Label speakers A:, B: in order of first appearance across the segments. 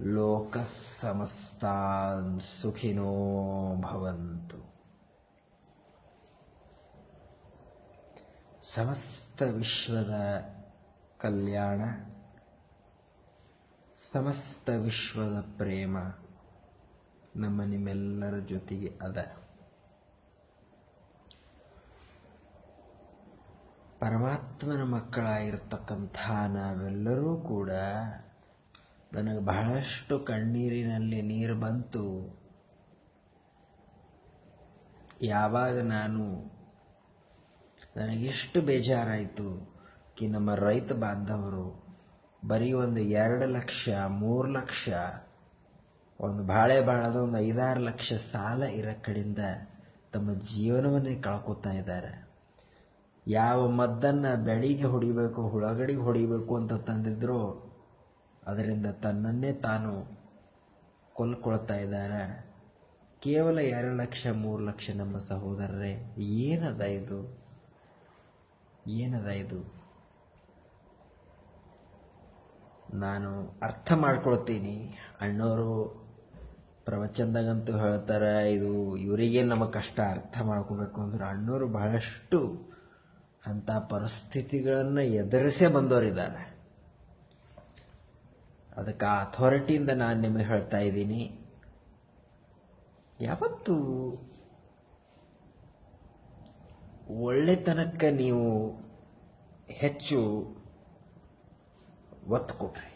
A: ಲೋಕ ಸಮಸ್ತಾನ್ ಸುಖಿನೋ ಭವಂತು. ಸಮಸ್ತ ವಿಶ್ವದ ಕಲ್ಯಾಣ, ಸಮಸ್ತ ವಿಶ್ವದ ಪ್ರೇಮ ನಮ್ಮ ನಿಮ್ಮೆಲ್ಲರ ಜೊತೆಗೆ ಅದ. ಪರಮಾತ್ಮನ ಮಕ್ಕಳಾಗಿರ್ತಕ್ಕಂಥ ನಾವೆಲ್ಲರೂ ಕೂಡ ನನಗೆ ಬಹಳಷ್ಟು ಕಣ್ಣೀರಿನಲ್ಲಿ ನೀರು ಬಂತು ಯಾವಾಗ ನನಗೆಷ್ಟು ಬೇಜಾರಾಯಿತು ಕಿ ನಮ್ಮ ರೈತ ಬಾಂಧವರು ಬರೀ ಒಂದು 2 ಲಕ್ಷ 3 ಲಕ್ಷ ಒಂದು ಬಾಳದ ಒಂದು 5-6 ಲಕ್ಷ ಸಾಲ ಇರೋ ಕಡೆಯಿಂದ ತಮ್ಮ ಜೀವನವನ್ನೇ ಕಳ್ಕೊತಾ ಇದ್ದಾರೆ. ಯಾವ ಮದ್ದನ್ನು ಬೆಳಿಗ್ಗೆ ಹೊಡಿಬೇಕು, ಹುಳಗಡಿಗೆ ಹೊಡಿಬೇಕು ಅಂತ ತಂದಿದ್ರೋ ಅದರಿಂದ ತನ್ನನ್ನೇ ತಾನು ಕೊಲ್ಕೊಳ್ತಾ ಇದ್ದಾರೆ. ಕೇವಲ 2 ಲಕ್ಷ 3 ಲಕ್ಷ. ನಮ್ಮ ಸಹೋದರರೇ, ಏನದ ಇದು? ನಾನು ಅರ್ಥ ಮಾಡ್ಕೊಳ್ತೀನಿ. ಅಣ್ಣವರು ಪ್ರವಚನದಾಗಂತೂ ಹೇಳ್ತಾರೆ, ಇದು ಇವರಿಗೆ ನಮ್ಮ ಕಷ್ಟ ಅರ್ಥ ಮಾಡ್ಕೋಬೇಕು ಅಂದ್ರೆ ಅಣ್ಣವರು ಬಹಳಷ್ಟು ಅಂಥ ಪರಿಸ್ಥಿತಿಗಳನ್ನು ಎದುರಿಸೇ ಬಂದವರಿದ್ದಾರೆ. ಅದಕ್ಕೆ ಆ ಅಥಾರಿಟಿಯಿಂದ ನಾನು ನಿಮಗೆ ಹೇಳ್ತಾ ಇದ್ದೀನಿ, ಯಾವತ್ತೂ ಒಳ್ಳೆತನಕ್ಕೆ ನೀವು ಹೆಚ್ಚು ಒತ್ತು ಕೊಡ್ರಿ.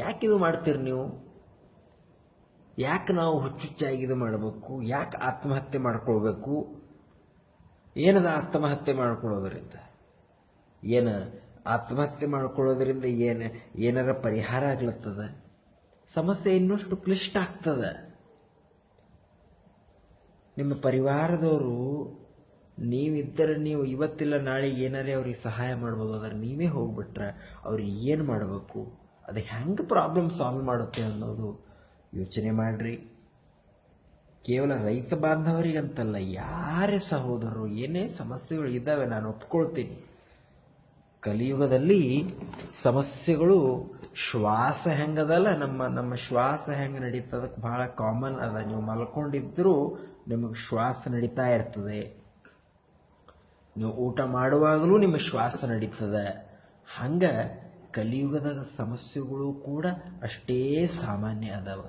A: ಯಾಕಿದು ಮಾಡ್ತೀರಿ ನೀವು? ಯಾಕೆ ನಾವು ಹುಚ್ಚುಚ್ಚಾಗಿದು ಮಾಡಬೇಕು? ಯಾಕೆ ಆತ್ಮಹತ್ಯೆ ಮಾಡ್ಕೊಳ್ಬೇಕು? ಏನದ ಆತ್ಮಹತ್ಯೆ ಮಾಡ್ಕೊಳ್ಳೋದ್ರಿಂದ? ಆತ್ಮಹತ್ಯೆ ಮಾಡ್ಕೊಳ್ಳೋದ್ರಿಂದ ಏನಾರ ಪರಿಹಾರ ಆಗ್ಲತ್ತದ? ಸಮಸ್ಯೆ ಇನ್ನಷ್ಟು ಕ್ಲಿಷ್ಟ ಆಗ್ತದೆ. ನಿಮ್ಮ ಪರಿವಾರದವರು ನೀವಿದ್ದರೆ ನೀವು ಇವತ್ತಿಲ್ಲ ನಾಳೆಗೆ ಏನಾರೇ ಅವ್ರಿಗೆ ಸಹಾಯ ಮಾಡ್ಬೋದು. ಆದರೆ ನೀವೇ ಹೋಗ್ಬಿಟ್ರೆ ಅವ್ರಿಗೆ ಏನು ಮಾಡಬೇಕು, ಅದು ಹೆಂಗೆ ಪ್ರಾಬ್ಲಮ್ ಸಾಲ್ವ್ ಮಾಡುತ್ತೆ ಅನ್ನೋದು ಯೋಚನೆ ಮಾಡಿರಿ. ಕೇವಲ ರೈತ ಬಾಂಧವರಿಗಂತಲ್ಲ, ಯಾರೇ ಸಹೋದರರು ಏನೇ ಸಮಸ್ಯೆಗಳು ಇದ್ದಾವೆ, ನಾನು ಒಪ್ಕೊಳ್ತೀನಿ. ಕಲಿಯುಗದಲ್ಲಿ ಸಮಸ್ಯೆಗಳು ಶ್ವಾಸ ಹೆಂಗದಲ್ಲ, ನಮ್ಮ ಶ್ವಾಸ ಹೆಂಗೆ ನಡೀತದಕ್ಕೆ ಭಾಳ ಕಾಮನ್ ಅದ. ನೀವು ಮಲ್ಕೊಂಡಿದ್ದರೂ ನಿಮಗೆ ಶ್ವಾಸ ನಡೀತಾ ಇರ್ತದೆ. ನೀವು ಊಟ ಮಾಡುವಾಗಲೂ ನಿಮ್ಮ ಶ್ವಾಸ ನಡೀತದೆ. ಹಂಗೆ ಕಲಿಯುಗದ ಸಮಸ್ಯೆಗಳು ಕೂಡ ಅಷ್ಟೇ ಸಾಮಾನ್ಯ ಅದಾವ.